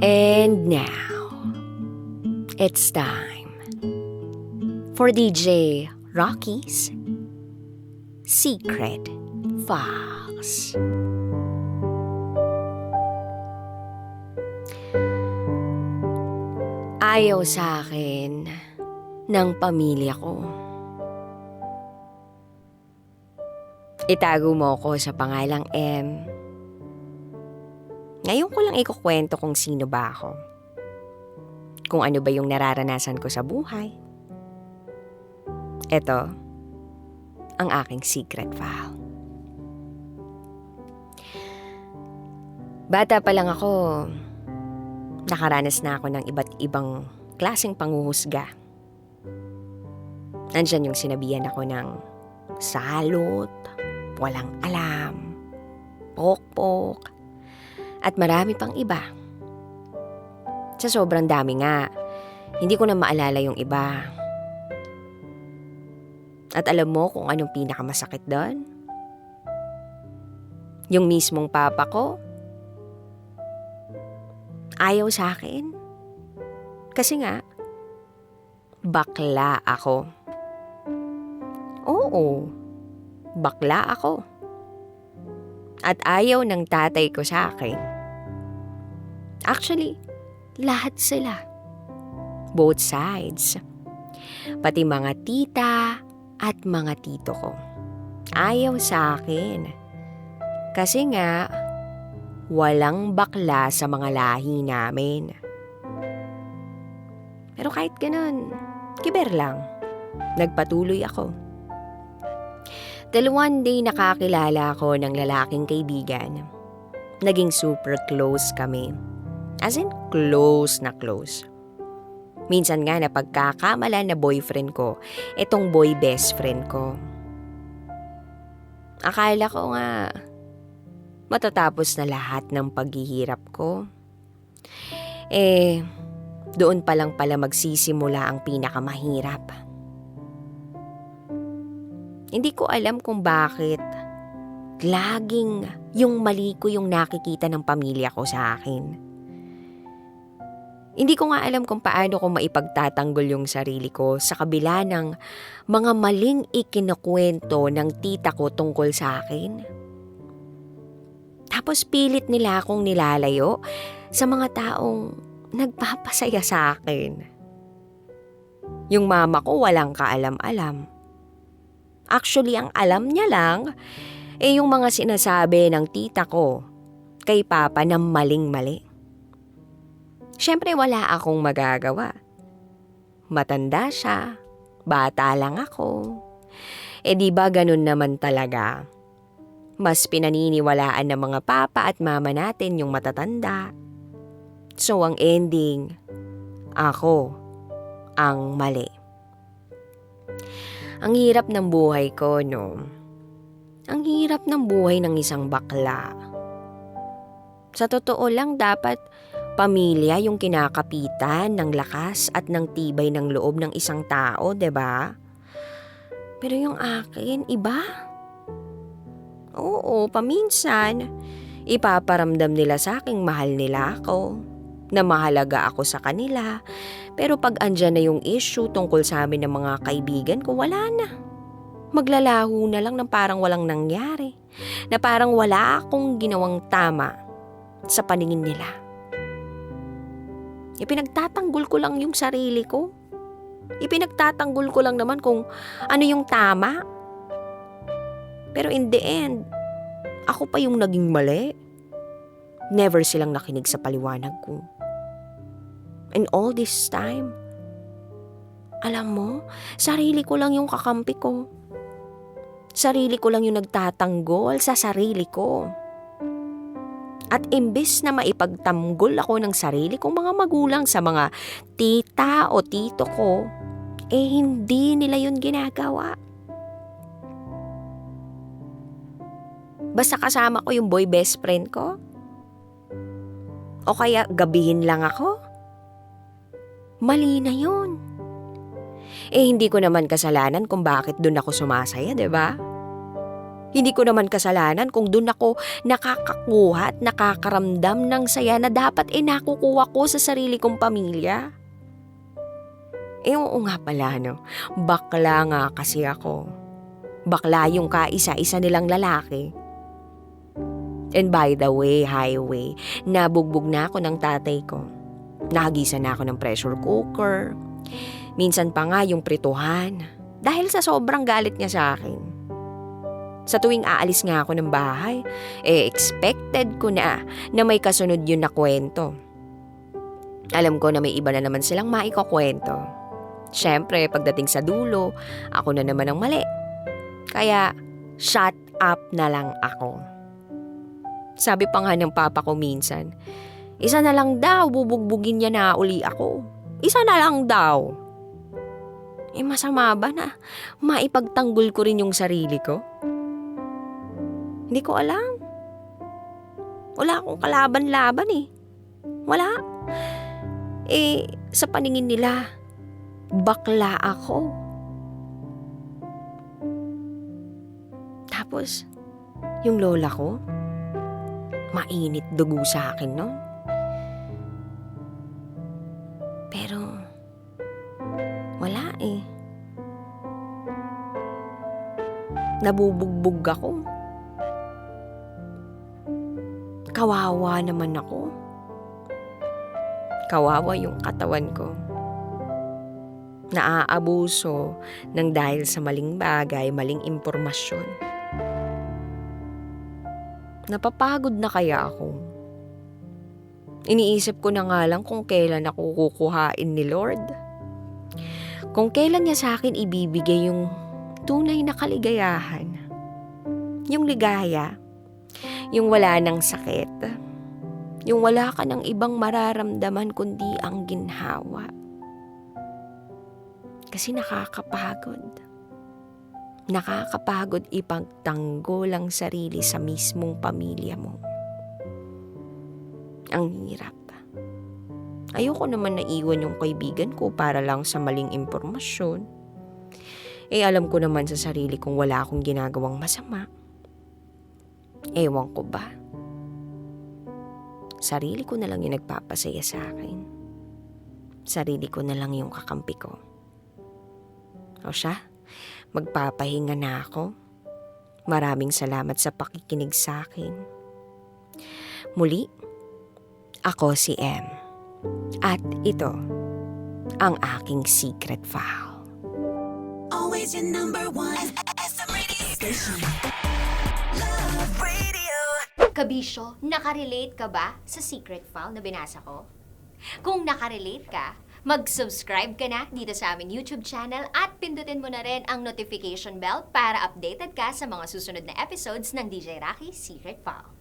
And now, it's time for DJ Rocky's Secret Files. Ayaw sa akin ng pamilya ko. Itago mo ko sa pangalang M. Ngayon ko lang ikukwento kung sino ba ako. Kung ano ba yung nararanasan ko sa buhay. Ito, ang aking secret file. Bata pa lang ako, nakaranas na ako ng iba't ibang klaseng panghuhusga. Nandyan yung sinabihan ako ng salot, walang alam, pokpok, at marami pang iba. Sa sobrang dami nga, hindi ko na maalala yung iba. At alam mo kung anong pinakamasakit doon? Yung mismong papa ko, ayaw sa akin. Kasi nga, bakla ako. Oo, bakla ako. At ayaw ng tatay ko sa akin. Actually, lahat sila. Both sides. Pati mga tita at mga tito ko. Ayaw sa akin. Kasi nga, walang bakla sa mga lahi namin. Pero kahit ganun, kiber lang. Nagpatuloy ako. Till one day nakakilala ako ng lalaking kaibigan. Naging super close kami. As in, close na close. Minsan nga napagkakamalan na boyfriend ko, itong boy best friend ko. Akala ko nga, matatapos na lahat ng paghihirap ko. Doon pa lang pala magsisimula ang pinakamahirap. Hindi ko alam kung bakit laging yung mali ko yung nakikita ng pamilya ko sa akin. Hindi ko nga alam kung paano ko maipagtatanggol yung sarili ko sa kabila ng mga maling ikinukwento ng tita ko tungkol sa akin. Tapos pilit nila akong nilalayo sa mga taong nagpapasaya sa akin. Yung mama ko walang kaalam-alam. Actually, ang alam niya lang, yung mga sinasabi ng tita ko kay papa na maling-mali. Siyempre, wala akong magagawa. Matanda siya, bata lang ako. Di ba ganun naman talaga? Mas pinaniniwalaan ng mga papa at mama natin yung matatanda. So, ang ending, ako ang mali. Ang hirap ng buhay ko, no? Ang hirap ng buhay ng isang bakla. Sa totoo lang, dapat pamilya yung kinakapitan ng lakas at ng tibay ng loob ng isang tao, 'di ba? Pero yung akin, iba. Oo, paminsan, ipaparamdam nila sa aking mahal nila ako, na mahalaga ako sa kanila. Pero pag andyan na yung issue tungkol sa amin ng mga kaibigan ko, wala na. Maglalaho na lang na parang walang nangyari. Na parang wala akong ginawang tama sa paningin nila. Ipinagtatanggol ko lang yung sarili ko. Ipinagtatanggol ko lang naman kung ano yung tama. Pero in the end, ako pa yung naging mali. Never silang nakinig sa paliwanag ko. And all this time, alam mo, sarili ko lang yung kakampi ko. Sarili ko lang yung nagtatanggol sa sarili ko. At imbes na maipagtanggol ako ng sarili kong mga magulang sa mga tita o tito ko, hindi nila yun ginagawa. Basta kasama ko yung boy best friend ko. O kaya gabihin lang ako. Mali na yun. Hindi ko naman kasalanan kung bakit doon ako sumasaya, 'di ba? Hindi ko naman kasalanan kung doon ako nakakakuha at nakakaramdam ng saya na dapat nakukuha ko sa sarili kong pamilya. Oo nga pala, no? Bakla nga kasi ako. Bakla yung kaisa-isa nilang lalaki. And by the way, highway, nabugbog na ako ng tatay ko. Nahagisa na ako ng pressure cooker. Minsan pa nga yung prituhan. Dahil sa sobrang galit niya sa akin. Sa tuwing aalis nga ako ng bahay, expected ko na may kasunod yun na kwento. Alam ko na may iba na naman silang maikukwento. Siyempre, pagdating sa dulo, ako na naman ang mali. Kaya, shut up na lang ako. Sabi pa nga ng papa ko minsan, isa na lang daw, bubugbugin niya na uli ako. Isa na lang daw. Masama ba na maipagtanggol ko rin yung sarili ko? Hindi ko alam. Wala akong kalaban-laban eh. Wala. Sa paningin nila, bakla ako. Tapos, yung lola ko, mainit dugo sa akin, no? Pero, wala eh. Nabubugbog ako. Kawawa naman ako. Kawawa yung katawan ko. Naaabuso ng dahil sa maling bagay, maling impormasyon. Napapagod na kaya ako. Iniisip ko na nga lang kung kailan ako kukuhain ni Lord. Kung kailan niya sa akin ibibigay yung tunay na kaligayahan. Yung ligaya. Yung wala ng sakit. Yung wala ka ng ibang mararamdaman kundi ang ginhawa. Kasi nakakapagod. Nakakapagod ipagtanggol ang sarili sa mismong pamilya mo. Ang hirap. Ayoko naman na iwan yung kaibigan ko para lang sa maling impormasyon. Alam ko naman sa sarili kong wala akong ginagawang masama. Ewan ko ba? Sarili ko na lang yung nagpapasaya sa akin. Sarili ko na lang yung kakampi ko. O siya, magpapahinga na ako. Maraming salamat sa pakikinig sa akin. Muli, ako si M. At ito, ang aking secret file. Always your number one SM radio station. Love Radio. Kabisyo, nakarelate ka ba sa secret file na binasa ko? Kung nakarelate ka, mag-subscribe ka na dito sa aming YouTube channel at pindutin mo na rin ang notification bell para updated ka sa mga susunod na episodes ng DJ Rocky Secret File.